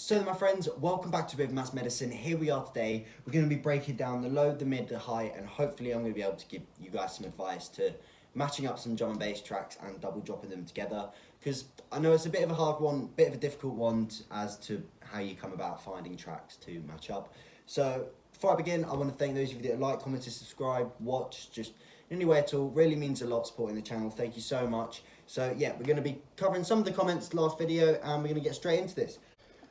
So my friends, welcome back to Rhythm Maths Medicine. Here we are today. We're going to be breaking down the low, the mid, the high, and hopefully I'm going to be able to give you guys some advice to matching up some drum and bass tracks and double dropping them together. Because I know it's a bit of a hard one, bit of a difficult one as to how you come about finding tracks to match up. So before I begin, I want to thank those of you that like, commented, subscribe, watch, just in any way at all. Really means a lot supporting the channel. Thank you so much. So yeah, we're going to be covering some of the comments last video and we're going to get straight into this.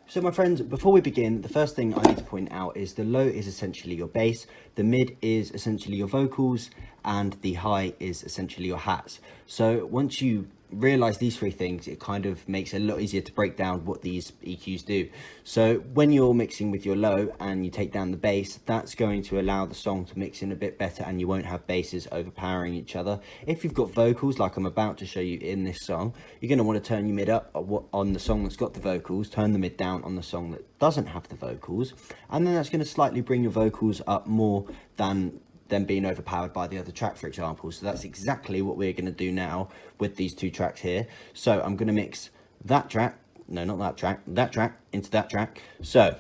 So my friends, before we begin, the first thing I need to point out is the low is essentially your bass, the mid is essentially your vocals, and the high is essentially your hats. So once you realise these three things, it kind of makes it a lot easier to break down what these EQs do. So when you're mixing with your low and you take down the bass, that's going to allow the song to mix in a bit better and you won't have basses overpowering each other. If you've got vocals, like I'm about to show you in this song, you're going to want to turn your mid up on the song that's got the vocals, turn the mid down on the song that doesn't have the vocals, and then that's going to slightly bring your vocals up more than them being overpowered by the other track, for example. So that's exactly what we're going to do now with these two tracks here. So I'm going to mix that track, no, not that track into that track. So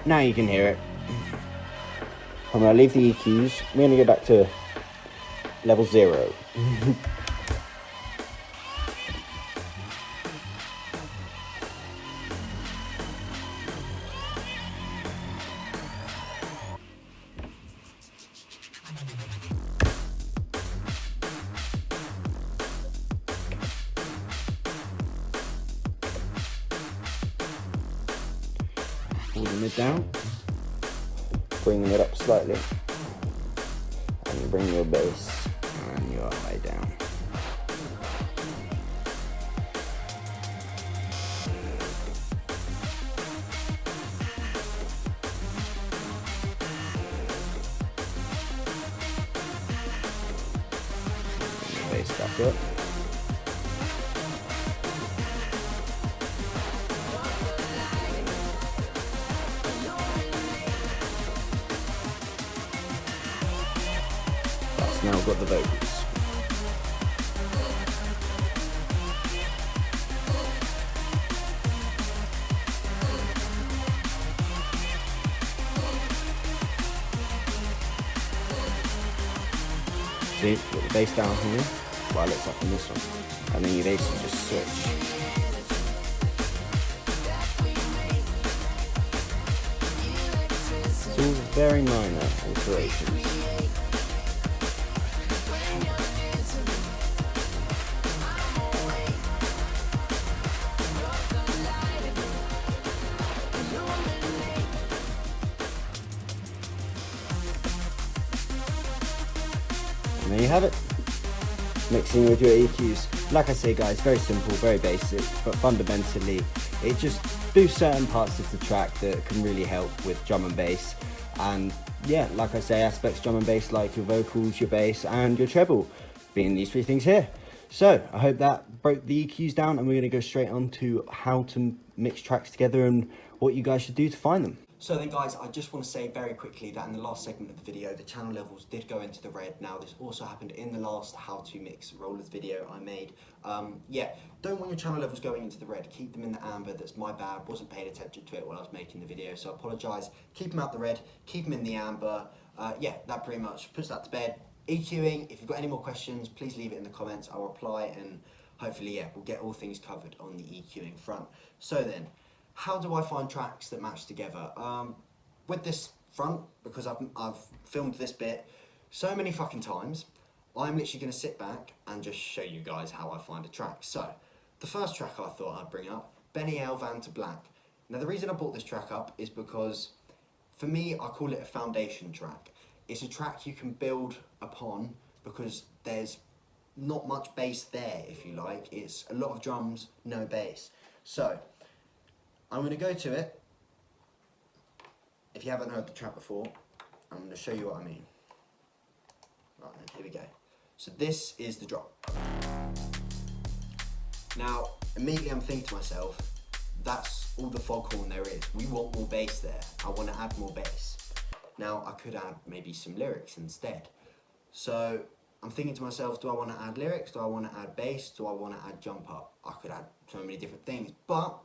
now you can hear it. I'm going to leave the EQs. We're going to go back to level 0. Pull the mid down, bringing it up slightly, and you bring your bass and your high down. Bring your bass back up. Now I've got the vocals. See, put the bass down here while it's up in this one, and then you basically just switch. It's all very minor alterations. And there you have it, mixing with your EQs. Like I say guys, very simple, very basic, but fundamentally it just boosts certain parts of the track that can really help with drum and bass. And yeah, like I say, aspects drum and bass like your vocals, your bass and your treble, being these three things here. So I hope that broke the EQs down, and we're going to go straight on to how to mix tracks together and what you guys should do to find them. So then guys, I just want to say very quickly that in the last segment of the video, the channel levels did go into the red. Now this also happened in the last how to mix rollers video I made. Yeah, don't want your channel levels going into the red, keep them in the amber. That's my bad, wasn't paying attention to it while I was making the video, so I apologise. Keep them out the red, keep them in the amber. Yeah, that pretty much puts that to bed. EQing, if you've got any more questions, please leave it in the comments, I'll reply, and hopefully, yeah, we'll get all things covered on the EQing front. So then, how do I find tracks that match together? With this front, because I've filmed this bit so many fucking times, I'm literally going to sit back and just show you guys how I find a track. So, the first track I thought I'd bring up, Benny L. Van to Black. Now the reason I brought this track up is because, for me, I call it a foundation track. It's a track you can build upon because there's not much bass there, if you like. It's a lot of drums, no bass. So, I'm going to go to it. If you haven't heard the track before, I'm going to show you what I mean. Right then, here we go. So this is the drop. Now, immediately I'm thinking to myself, that's all the foghorn there is. We want more bass there. I want to add more bass. Now, I could add maybe some lyrics instead. So I'm thinking to myself, do I want to add lyrics? Do I want to add bass? Do I want to add jump up? I could add so many different things, but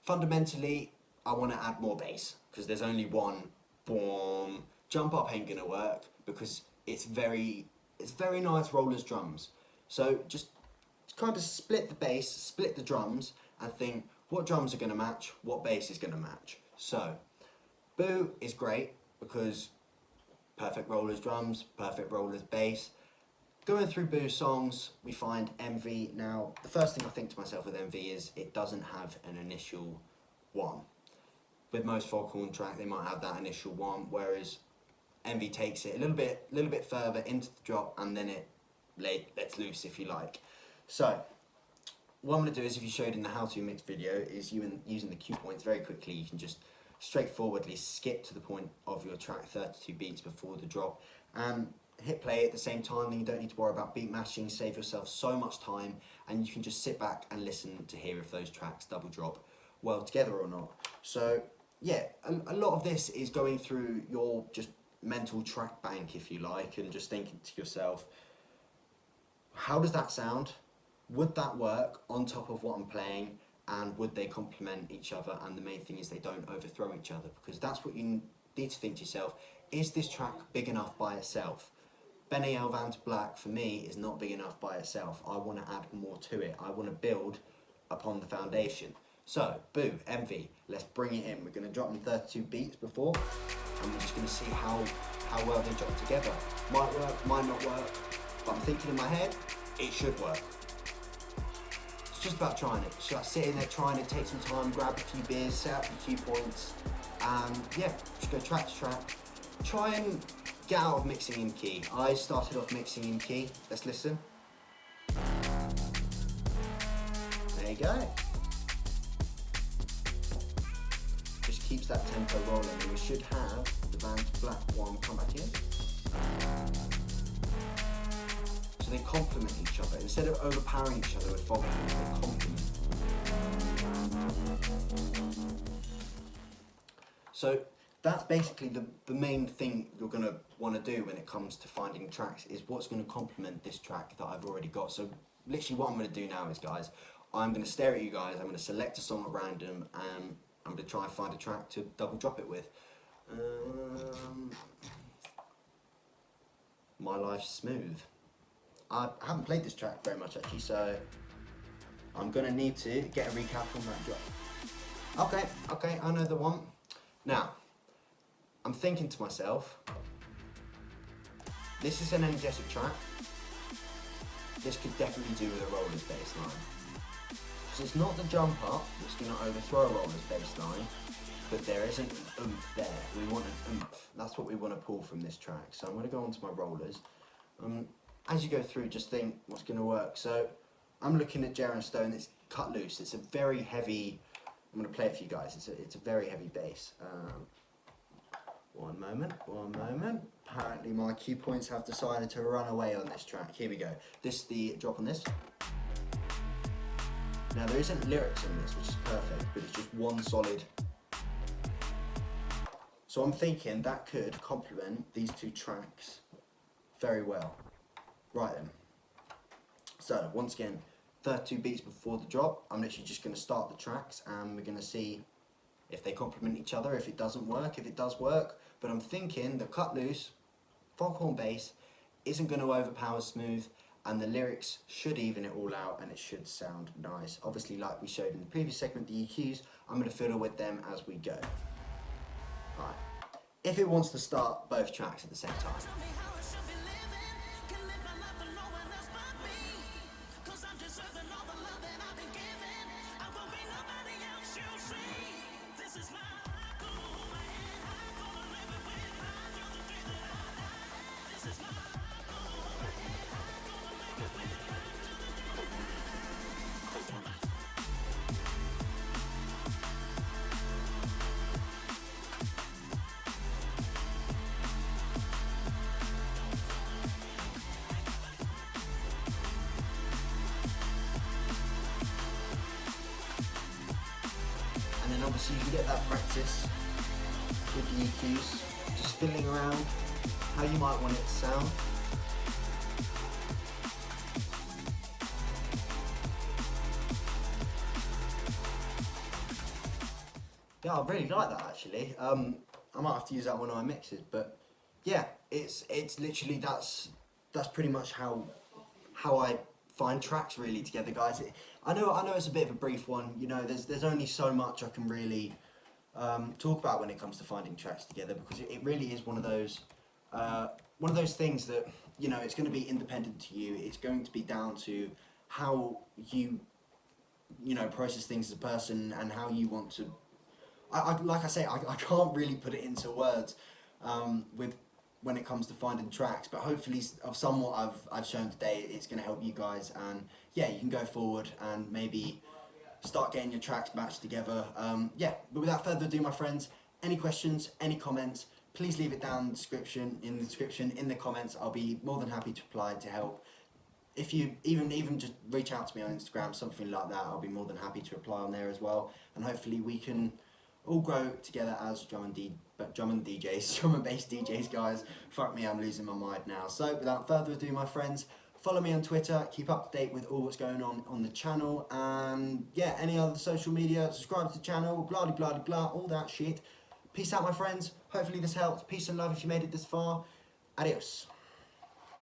fundamentally, I want to add more bass because there's only one. Boom. Jump up ain't gonna work because it's very nice rollers drums. So just kind of split the bass, split the drums, and think what drums are gonna match, what bass is gonna match. So Boo is great because perfect rollers drums, perfect rollers bass. Going through Boo's songs, we find Envy. Now, the first thing I think to myself with Envy is it doesn't have an initial one. With most Foghorn track, they might have that initial one, whereas Envy takes it a little bit further into the drop, and then it lets loose, if you like. So, what I'm going to do is, if you showed in the how to mix video, is using the cue points very quickly. You can just straightforwardly skip to the point of your track 32 beats before the drop, and hit play at the same time. Then you don't need to worry about beat matching, save yourself so much time, and you can just sit back and listen to hear if those tracks double drop well together or not. So yeah, a lot of this is going through your just mental track bank, if you like, and just thinking to yourself, how does that sound? Would that work on top of what I'm playing? And would they complement each other? And the main thing is they don't overthrow each other, because that's what you need to think to yourself. Is this track big enough by itself? Benny Elvan's Black, for me, is not big enough by itself. I want to add more to it. I want to build upon the foundation. So, Boo, Envy, let's bring it in. We're going to drop them 32 beats before, and we're just going to see how well they drop together. Might work, might not work, but I'm thinking in my head, it should work. It's just about trying it. It's just sitting there trying to take some time, grab a few beers, set up a few points, and yeah, just go track to track. Try and get out of mixing in key. I started off mixing in key. Let's listen. There you go. Just keeps that tempo rolling, and we should have the Van's Black one come back in. So they complement each other. Instead of overpowering each other with Foghorn, they complement. So that's basically the main thing you're going to want to do when it comes to finding tracks, is what's going to complement this track that I've already got. So literally what I'm going to do now is, guys, I'm going to stare at you guys, I'm going to select a song at random, and I'm going to try and find a track to double drop it with. My Life's Smooth. I haven't played this track very much actually, so I'm going to need to get a recap on that drop. Okay, I know the one. Now, I'm thinking to myself, this is an energetic track. This could definitely do with a rollers bass line. So it's not the jump up that's going to overthrow a rollers bass line, but there isn't an oomph there. We want an oomph. That's what we want to pull from this track. So I'm going to go onto my rollers. As you go through, just think what's going to work. So I'm looking at Jaren Stone. It's cut loose. It's a very heavy. I'm going to play it for you guys. It's a very heavy bass. One moment. Apparently my cue points have decided to run away on this track. Here we go. This is the drop on this. Now there isn't lyrics on this, which is perfect, but it's just one solid. So I'm thinking that could complement these two tracks very well. Right then. So once again, 32 beats before the drop. I'm literally just going to start the tracks, and we're going to see if they complement each other, if it doesn't work, if it does work. But I'm thinking the cut loose Foghorn bass isn't going to overpower Smooth, and the lyrics should even it all out, and it should sound nice. Obviously, like we showed in the previous segment, the EQs, I'm going to fiddle with them as we go. Alright, if it wants to start both tracks at the same time. Obviously you can get that practice with the EQs, just fiddling around how you might want it to sound. Yeah, I really like that actually. I might have to use that one on my mixes, but yeah, it's literally that's pretty much how I find tracks really together, guys. I know it's a bit of a brief one. You know, there's only so much I can really talk about when it comes to finding tracks together, because it really is one of those things that, you know, it's going to be independent to you. It's going to be down to how you know, process things as a person and how you want to. Like I say, I can't really put it into words with when it comes to finding tracks, but hopefully of somewhat I've shown today, it's going to help you guys, and yeah, you can go forward and maybe start getting your tracks matched together. Yeah, but without further ado, my friends, any questions, any comments, please leave it down in the description, in the comments. I'll be more than happy to reply to help. If you even just reach out to me on Instagram, something like that, I'll be more than happy to reply on there as well. And hopefully we can all grow together as drum and DJs, drum and bass DJs, guys. Fuck me, I'm losing my mind now. So without further ado, my friends, follow me on Twitter, keep up to date with all what's going on the channel, and yeah, any other social media, subscribe to the channel, blah blah blah blah, all that shit. Peace out, my friends. Hopefully this helped. Peace and love if you made it this far. Adios.